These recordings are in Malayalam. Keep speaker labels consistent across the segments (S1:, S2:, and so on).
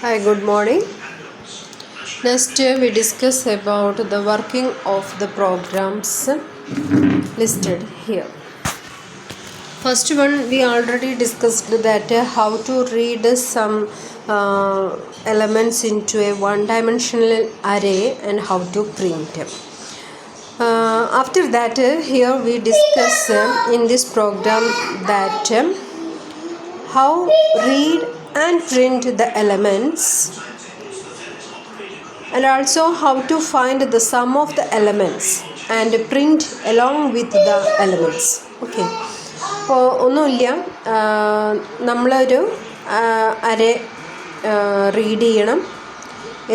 S1: Hi, good morning. Next, we discuss about the working of the programs listed here. First one, we already discussed that how to read some elements into a one-dimensional array and how to print. After that, here we discuss in this program that how read and print the elements, and also how to find the sum of the elements and print along with the elements. Okay, അപ്പോൾ ഒന്നുമില്ല, നമ്മളൊരു അറേ റീഡ് ചെയ്യണം,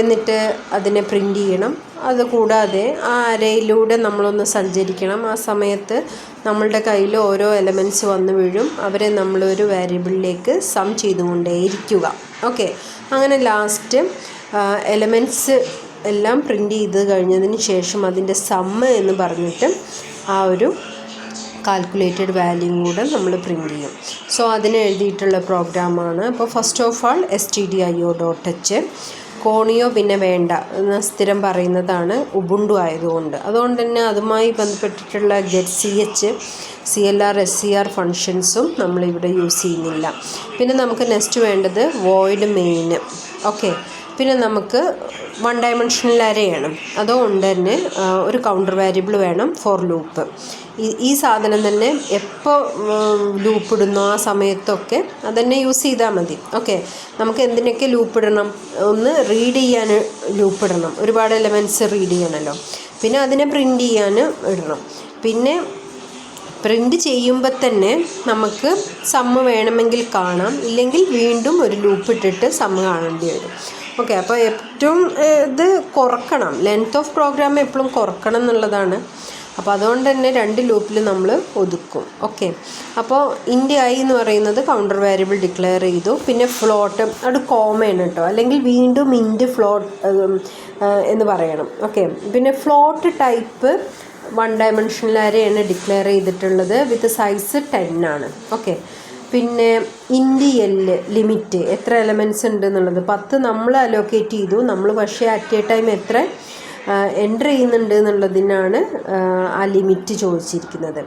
S1: എന്നിട്ട് അതിനെ പ്രിൻ്റ് ചെയ്യണം. അതുകൂടാതെ ആ അരയിലൂടെ നമ്മളൊന്ന് സഞ്ചരിക്കണം. ആ സമയത്ത് നമ്മളുടെ കയ്യിൽ ഓരോ എലമെൻറ്റ്സ് വന്ന് വീഴും. അവരെ നമ്മളൊരു വേരിയബിളിലേക്ക് സം ചെയ്തുകൊണ്ടേയിരിക്കുക. ഓക്കെ, അങ്ങനെ ലാസ്റ്റ് എലമെൻറ്റ്സ് എല്ലാം പ്രിൻ്റ് ചെയ്ത് കഴിഞ്ഞതിന് ശേഷം അതിൻ്റെ സമ്മ് എന്ന് പറഞ്ഞിട്ട് ആ ഒരു കാൽക്കുലേറ്റഡ് വാല്യൂ കൂടെ നമ്മൾ പ്രിൻ്റ് ചെയ്യും. സോ അതിന് എഴുതിയിട്ടുള്ള പ്രോഗ്രാമാണ്. അപ്പോൾ first of all stdio.h conio പിന്നെ വേണ്ട എന്ന് സ്ഥിരം പറയുന്നതാണ് ഉബുണ്ടു ആയതുകൊണ്ട്. അതുകൊണ്ട് തന്നെ അതുമായി ബന്ധപ്പെട്ടിട്ടുള്ള get clr scr ഫങ്ഷൻസും നമ്മളിവിടെ യൂസ് ചെയ്യുന്നില്ല. പിന്നെ നമുക്ക് നെക്സ്റ്റ് വേണ്ടത് വോയിഡ് മെയിൻ. ഓക്കെ, പിന്നെ നമുക്ക് വൺ ഡയമെൻഷണൽ അരയാണ്. അതുകൊണ്ട് തന്നെ ഒരു കൗണ്ടർ വേരിയബിൾ വേണം ഫോർ ലൂപ്പ്. ഈ സാധനം തന്നെ എപ്പോൾ ലൂപ്പ് ഇടുന്നോ ആ സമയത്തൊക്കെ അതന്നെ യൂസ് ചെയ്താൽ മതി. ഓക്കെ, നമുക്ക് എന്തിനൊക്കെ ലൂപ്പ് ഇടണം? ഒന്ന് റീഡ് ചെയ്യാൻ ലൂപ്പ് ഇടണം, ഒരുപാട് എലമെൻറ്റ്സ് റീഡ് ചെയ്യണമല്ലോ. പിന്നെ അതിനെ പ്രിൻ്റ് ചെയ്യാൻ ഇടണം. പിന്നെ പ്രിൻ്റ് ചെയ്യുമ്പോൾ തന്നെ നമുക്ക് സമ്മ് വേണമെങ്കിൽ കാണാം, ഇല്ലെങ്കിൽ വീണ്ടും ഒരു ലൂപ്പ് ഇട്ടിട്ട് സമ്മ് കാണേണ്ടി വരും. ഓക്കെ, അപ്പോൾ ഏറ്റവും ഇത് കുറക്കണം, ലെങ്ത് ഓഫ് പ്രോഗ്രാം എപ്പോഴും കുറക്കണം എന്നുള്ളതാണ്. അപ്പോൾ അതുകൊണ്ട് തന്നെ 2 ലൂപ്പിൽ നമ്മൾ ഒതുക്കും. ഓക്കെ, അപ്പോൾ ഇൻറ്റ് ഐ എന്ന് പറയുന്നത് കൗണ്ടർ വേരിയബിൾ ഡിക്ലെയർ ചെയ്തു. പിന്നെ ഫ്ലോട്ട് അത് കോമയാണ് കേട്ടോ, അല്ലെങ്കിൽ വീണ്ടും ഇൻറ്റ് ഫ്ലോട്ട് എന്ന് പറയണം. ഓക്കെ, പിന്നെ ഫ്ലോട്ട് ടൈപ്പ് വൺ ഡയമെൻഷണൽ അരയാണ് ഡിക്ലെയർ ചെയ്തിട്ടുള്ളത്. വിത്ത് സൈസ് 10 ആണ്. ഓക്കെ, പിന്നെ ഇൻറ്റ് എൽ ലിമിറ്റ് എത്ര എലമെൻറ്റ്സ് ഉണ്ട് എന്നുള്ളത് 10 നമ്മൾ അലോക്കേറ്റ് ചെയ്തു. നമ്മൾ പക്ഷേ അറ്റ് എ ടൈം എത്ര എൻ്റർ ചെയ്യുന്നുണ്ട് എന്നുള്ളതിനാണ് ആ ലിമിറ്റ് ചോദിച്ചിരിക്കുന്നത്.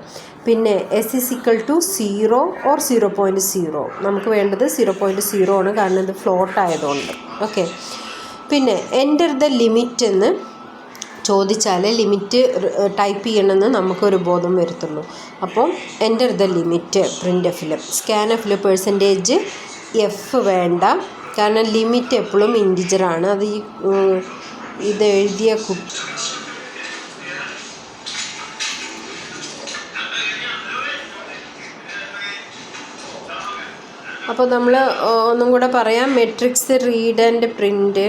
S1: പിന്നെ s=0 or 0.0. നമുക്ക് വേണ്ടത് 0.0 ആണ്, കാരണം ഇത് ഫ്ലോട്ട് ആയതുകൊണ്ട്. ഓക്കെ, പിന്നെ എൻ്റർ ദ ലിമിറ്റ് എന്ന് ചോദിച്ചാൽ ലിമിറ്റ് ടൈപ്പ് ചെയ്യണമെന്ന് നമുക്കൊരു ബോധം വരുത്തുള്ളൂ. അപ്പോൾ എൻ്റർ ദ ലിമിറ്റ് പ്രിൻ്റ് സ്കാൻഎഫിൽ %f വേണ്ട, കാരണം ലിമിറ്റ് എപ്പോഴും ഇൻറ്റിജറാണ്. അത് ഇതെഴുതിയ അപ്പോൾ നമ്മൾ ഒന്നും കൂടെ പറയാം. Matrix read and print